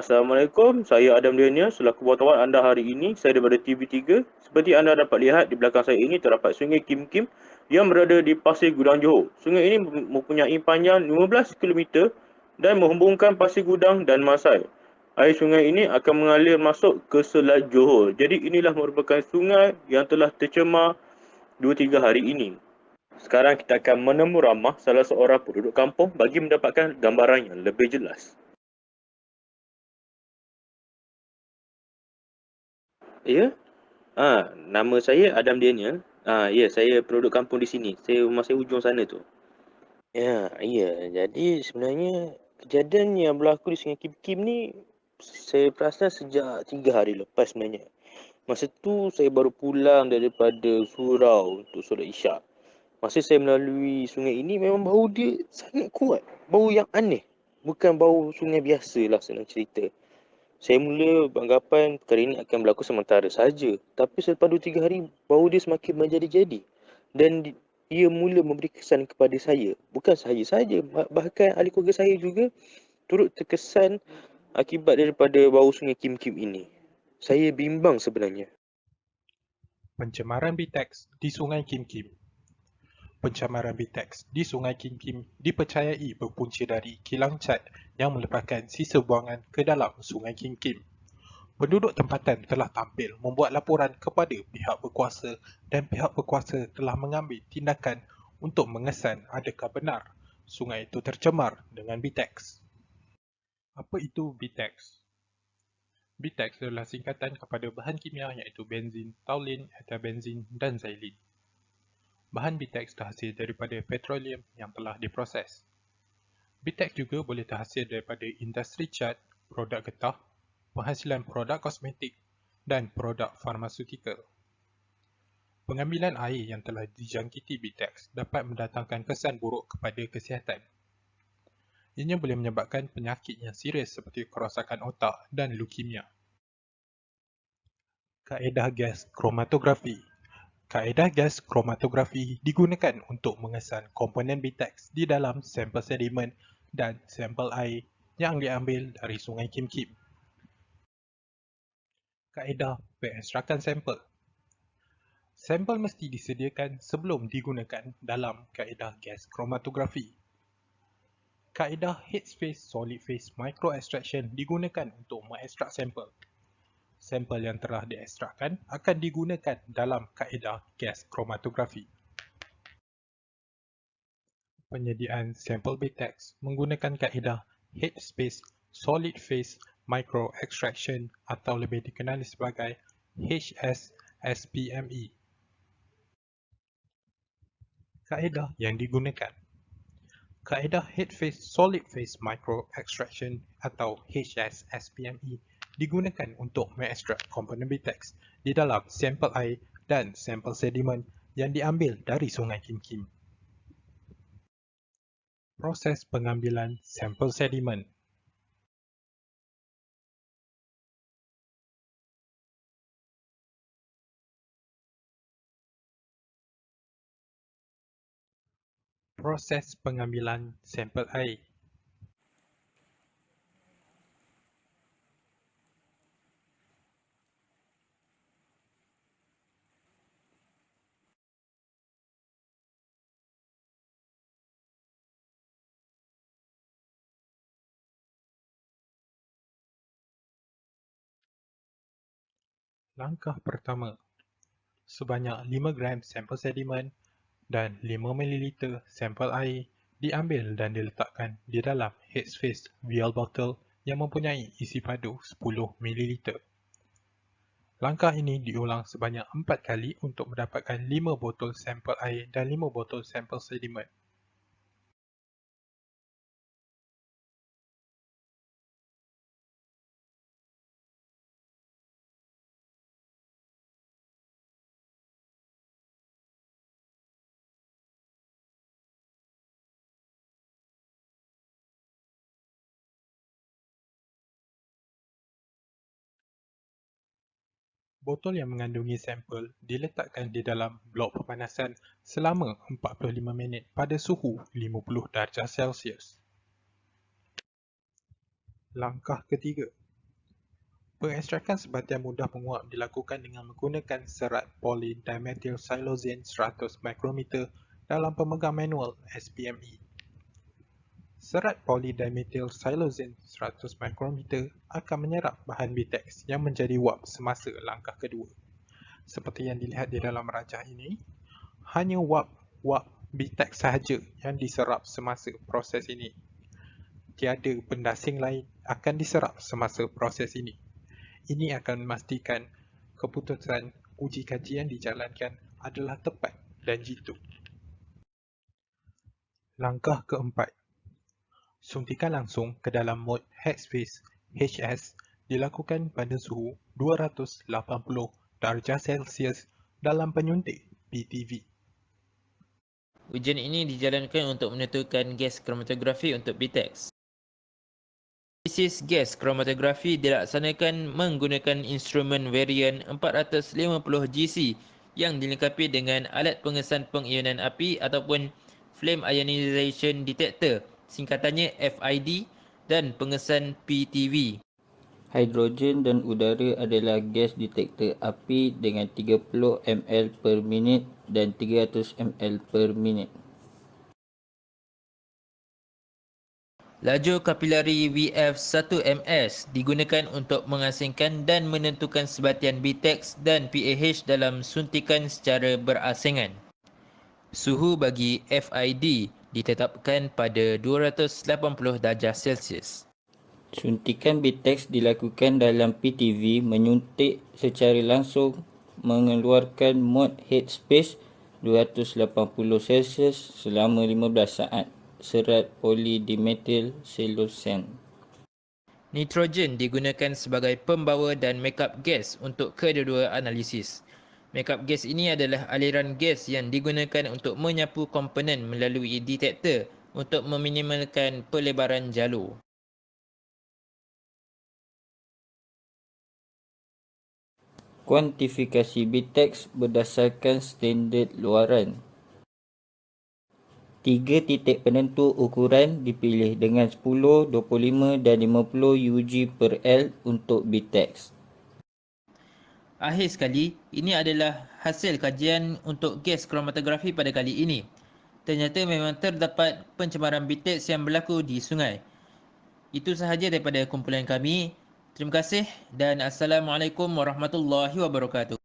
Assalamualaikum, saya Adam Daniel selaku wartawan anda hari ini. Saya daripada TV3. Seperti anda dapat lihat di belakang saya ini terdapat Sungai Kim Kim yang berada di Pasir Gudang Johor. Sungai ini mempunyai panjang 15 km dan menghubungkan Pasir Gudang dan Masai. Air sungai ini akan mengalir masuk ke Selat Johor. Jadi inilah merupakan sungai yang telah tercemar 2-3 hari ini. Sekarang kita akan menemu ramah salah seorang penduduk kampung bagi mendapatkan gambaran yang lebih jelas. Ya, nama saya Adam Daniel. Ya, saya penduduk kampung di sini. Rumah saya ujung sana tu. Ya, iya. Jadi sebenarnya kejadian yang berlaku di Sungai Kim Kim ni saya perasan sejak 3 hari lepas sebenarnya. Masa tu saya baru pulang daripada surau untuk solat Isyak. Masa saya melalui sungai ini memang bau dia sangat kuat. Bau yang aneh. Bukan bau sungai biasa lah senang cerita. Saya mula beranggapan perkara ini akan berlaku sementara saja. Tapi selepas 2-3 hari, bau dia semakin menjadi-jadi. Dan ia mula memberi kesan kepada saya. Bukan saya saja, bahkan ahli keluarga saya juga turut terkesan akibat daripada bau sungai Kim Kim ini. Saya bimbang sebenarnya. Pencemaran biteks di Sungai Kim Kim. Pencemaran biteks di Sungai Kim Kim dipercayai berpunca dari kilang cat yang melepaskan sisa buangan ke dalam Sungai Kim Kim. Penduduk tempatan telah tampil membuat laporan kepada pihak berkuasa dan pihak berkuasa telah mengambil tindakan untuk mengesan adakah benar sungai itu tercemar dengan biteks. Apa itu biteks? Biteks adalah singkatan kepada bahan kimia iaitu benzin, taulin, etabenzin dan xylene. Bahan biteks terhasil daripada petroleum yang telah diproses. Biteks juga boleh terhasil daripada industri cat, produk getah, penghasilan produk kosmetik dan produk farmaseutikal. Pengambilan air yang telah dijangkiti biteks dapat mendatangkan kesan buruk kepada kesihatan. Ianya boleh menyebabkan penyakit yang serius seperti kerosakan otak dan leukemia. Kaedah gas kromatografi. Kaedah gas kromatografi digunakan untuk mengesan komponen biteks di dalam sampel sedimen dan sampel air yang diambil dari Sungai Kim Kim. Kaedah pengekstrakan sampel. Sampel mesti disediakan sebelum digunakan dalam kaedah gas kromatografi. Kaedah head-phase solid-phase microextraction digunakan untuk mengekstrak sampel. Sampel yang telah diekstrakkan akan digunakan dalam kaedah gas kromatografi. Penyediaan sampel biteks menggunakan kaedah head-phase solid-phase microextraction atau lebih dikenali sebagai HSSPME. Kaedah yang digunakan. Kaedah head-phase solid-phase microextraction atau HSSPME digunakan untuk mengekstrak komponen biteks di dalam sampel air dan sampel sedimen yang diambil dari Sungai Kim Kim. Proses pengambilan sampel sedimen. Proses pengambilan sampel air. Langkah pertama, sebanyak 5 gram sampel sedimen dan 5 ml sampel air diambil dan diletakkan di dalam head-phase vial bottle yang mempunyai isi padu 10 ml. Langkah ini diulang sebanyak 4 kali untuk mendapatkan 5 botol sampel air dan 5 botol sampel sedimen. Botol yang mengandungi sampel diletakkan di dalam blok pemanasan selama 45 minit pada suhu 50 darjah Celsius. Langkah ketiga, Pengekstrakan sebatian mudah menguap dilakukan dengan menggunakan serat polydimethylsiloxane 100 mikrometer dalam pemegang manual SPME. Serat polydimethylsiloxane 100 mikrometer akan menyerap bahan BTEX yang menjadi wap semasa langkah kedua. Seperti yang dilihat di dalam rajah ini, hanya wap BTEX sahaja yang diserap semasa proses ini. Tiada benda asing lain akan diserap semasa proses ini. Ini akan memastikan keputusan uji kaji yang dijalankan adalah tepat dan jitu. Langkah keempat. Suntikan langsung ke dalam mod headspace HS dilakukan pada suhu 280 darjah Celsius dalam penyuntik PTV. Ujian ini dijalankan untuk menentukan gas kromatografi untuk BTEX. Analisis gas kromatografi dilaksanakan menggunakan instrumen varian 450 GC yang dilengkapi dengan alat pengesan pengionan api ataupun Flame Ionization Detector, singkatannya FID, dan pengesan PTV. Hidrogen dan udara adalah gas detektor api dengan 30 ml per minit dan 300 ml per minit. Laju kapilari VF1MS digunakan untuk mengasingkan dan menentukan sebatian BTEX dan PAH dalam suntikan secara berasingan. Suhu bagi FID ditetapkan pada 280 darjah Celsius. Suntikan BTEX dilakukan dalam PTV menyuntik secara langsung mengeluarkan mod headspace 280 Celsius selama 15 saat. Serat polydimethylsiloxane. Nitrogen digunakan sebagai pembawa dan makeup gas untuk kedua-dua analisis. Makeup gas ini adalah aliran gas yang digunakan untuk menyapu komponen melalui detektor untuk meminimalkan pelebaran jalur. Kuantifikasi BTEX berdasarkan standard luaran. 3 titik penentu ukuran dipilih dengan 10, 25 dan 50 UG per L untuk BTEX. Akhir sekali, ini adalah hasil kajian untuk gas kromatografi pada kali ini. Ternyata memang terdapat pencemaran BTEX yang berlaku di sungai. Itu sahaja daripada kumpulan kami. Terima kasih dan Assalamualaikum warahmatullahi wabarakatuh.